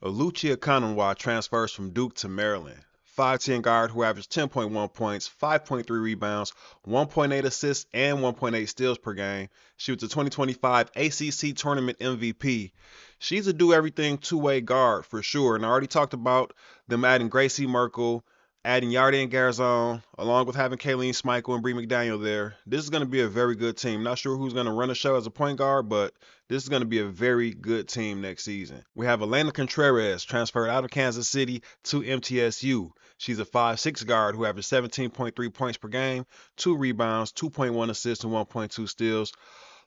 Oluchi Okananwa transfers from Duke to Maryland. 5'10" guard who averaged 10.1 points, 5.3 rebounds, 1.8 assists, and 1.8 steals per game. She was the 2025 ACC Tournament MVP. She's a do-everything two-way guard for sure, and I already talked about them adding Gracie Merkel, adding Yarden Garzon, along with having Kayleen Schmeichel and Bree McDaniel there. This is going to be a very good team. Not sure who's going to run the show as a point guard, but this is going to be a very good team next season. We have Elena Contreras transferred out of Kansas City to MTSU. She's a 5'6" guard who averages 17.3 points per game, 2 rebounds, 2.1 assists, and 1.2 steals.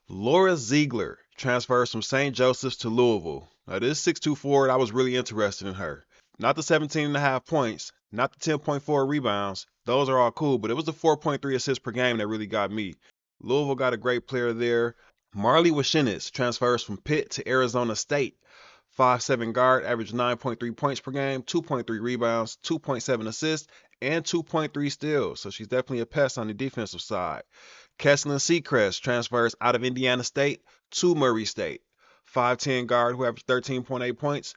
Laura Ziegler transfers from St. Joseph's to Louisville. Now, this 6'2" forward, I was really interested in her. Not the 17.5 points, not the 10.4 rebounds. Those are all cool, but it was the 4.3 assists per game that really got me. Louisville got a great player there. Marley Washinis transfers from Pitt to Arizona State. 5'7" guard, averaged 9.3 points per game, 2.3 rebounds, 2.7 assists, and 2.3 steals. So she's definitely a pest on the defensive side. Kesslin Seacrest transfers out of Indiana State to Murray State. 5'10" guard who averaged 13.8 points,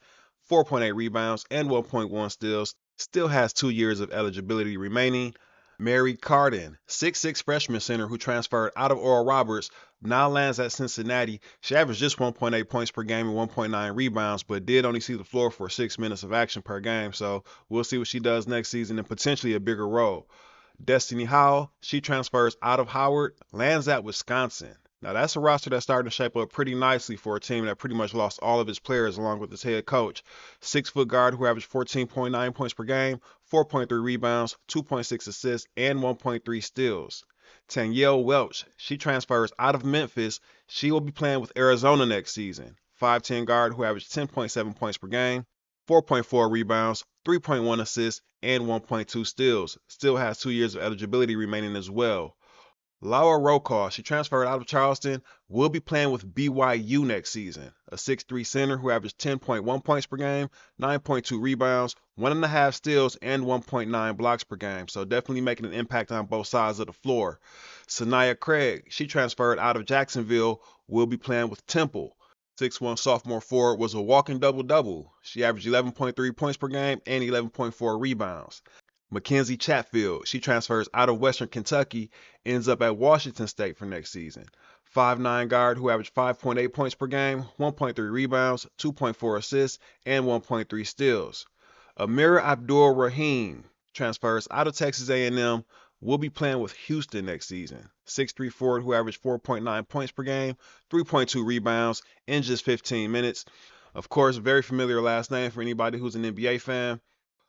4.8 rebounds, and 1.1 steals. Still has 2 years of eligibility remaining. Mary Carden, 6'6" freshman center who transferred out of Oral Roberts, now lands at Cincinnati. She averaged just 1.8 points per game and 1.9 rebounds, but did only see the floor for 6 minutes of action per game. So we'll see what she does next season and potentially a bigger role. Destiny Howell, she transfers out of Howard, lands at Wisconsin. Now that's a roster that's starting to shape up pretty nicely for a team that pretty much lost all of its players along with its head coach. 6-foot guard who averaged 14.9 points per game, 4.3 rebounds, 2.6 assists, and 1.3 steals. Tanyelle Welch, she transfers out of Memphis. She will be playing with Arizona next season. 5'10" guard who averaged 10.7 points per game, 4.4 rebounds, 3.1 assists, and 1.2 steals. Still has 2 years of eligibility remaining as well. Laura Rokoff, she transferred out of Charleston, will be playing with BYU next season. A 6'3" center who averaged 10.1 points per game, 9.2 rebounds, 1.5 steals, and 1.9 blocks per game. So definitely making an impact on both sides of the floor. Sanaya Craig, she transferred out of Jacksonville, will be playing with Temple. 6'1" sophomore forward was a walking double-double. She averaged 11.3 points per game and 11.4 rebounds. Mackenzie Chatfield, she transfers out of Western Kentucky, ends up at Washington State for next season. 5'9" guard who averaged 5.8 points per game, 1.3 rebounds, 2.4 assists, and 1.3 steals. Amira Abdul-Rahim transfers out of Texas A&M, will be playing with Houston next season. 6'3" forward who averaged 4.9 points per game, 3.2 rebounds in just 15 minutes. Of course, very familiar last name for anybody who's an NBA fan.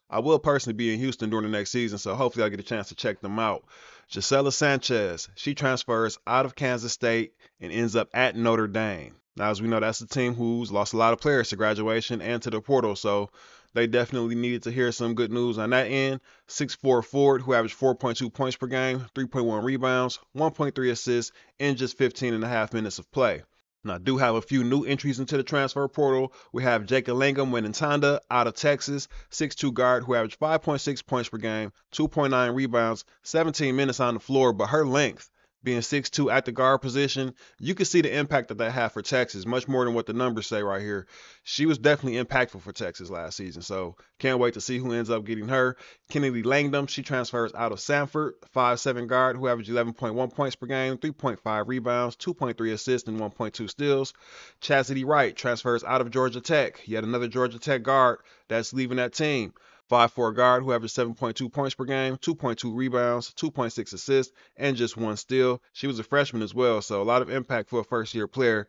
I will personally be in Houston during the next season, so hopefully I'll get a chance to check them out. Gisela Sanchez, she transfers out of Kansas State and ends up at Notre Dame. Now, as we know, that's a team who's lost a lot of players to graduation and to the portal, so they definitely needed to hear some good news on that end. 6'4" forward who averaged 4.2 points per game, 3.1 rebounds, 1.3 assists in just 15.5 minutes of play. Now, I do have a few new entries into the transfer portal. We have Jacob Langham Winantanda out of Texas, 6'2" guard who averaged 5.6 points per game, 2.9 rebounds, 17 minutes on the floor, but her length, being 6'2" at the guard position, you can see the impact that had for Texas, much more than what the numbers say right here. She was definitely impactful for Texas last season, so can't wait to see who ends up getting her. Kennedy Langdon, she transfers out of Sanford, 5'7" guard who averaged 11.1 points per game, 3.5 rebounds, 2.3 assists, and 1.2 steals. Chastity Wright transfers out of Georgia Tech, yet another Georgia Tech guard that's leaving that team. 5'4" guard who averaged 7.2 points per game, 2.2 rebounds, 2.6 assists, and just 1 steal. She was a freshman as well, so a lot of impact for a first-year player.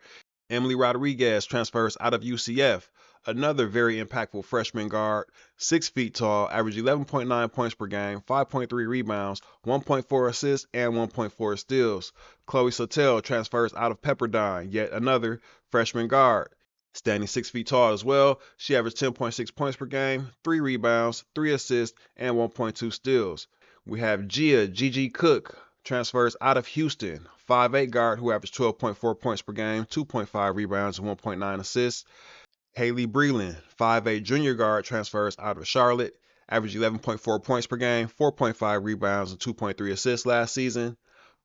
Emily Rodriguez transfers out of UCF. Another very impactful freshman guard, 6 feet tall, averaged 11.9 points per game, 5.3 rebounds, 1.4 assists, and 1.4 steals. Chloe Sotell transfers out of Pepperdine, yet another freshman guard. Standing 6 feet tall as well, she averaged 10.6 points per game, 3 rebounds, 3 assists, and 1.2 steals. We have Gigi Cook, transfers out of Houston, 5'8" guard who averaged 12.4 points per game, 2.5 rebounds, and 1.9 assists. Haley Breland, 5'8" junior guard, transfers out of Charlotte, averaged 11.4 points per game, 4.5 rebounds, and 2.3 assists last season.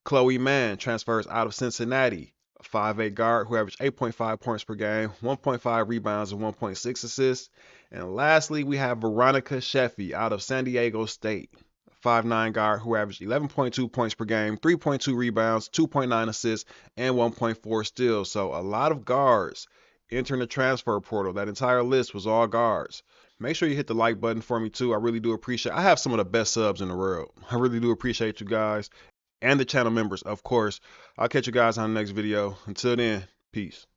Chloe Mann transfers out of Cincinnati, A 5'8" guard who averaged 8.5 points per game, 1.5 rebounds, and 1.6 assists. And lastly, we have Veronica Sheffy out of San Diego State. 5'9" guard who averaged 11.2 points per game, 3.2 rebounds, 2.9 assists, and 1.4 steals. So a lot of guards entering the transfer portal. That entire list was all guards. Make sure you hit the like button for me too. I really do appreciate it. I have some of the best subs in the world. I really do appreciate you guys and the channel members, of course. I'll catch you guys on the next video. Until then, peace.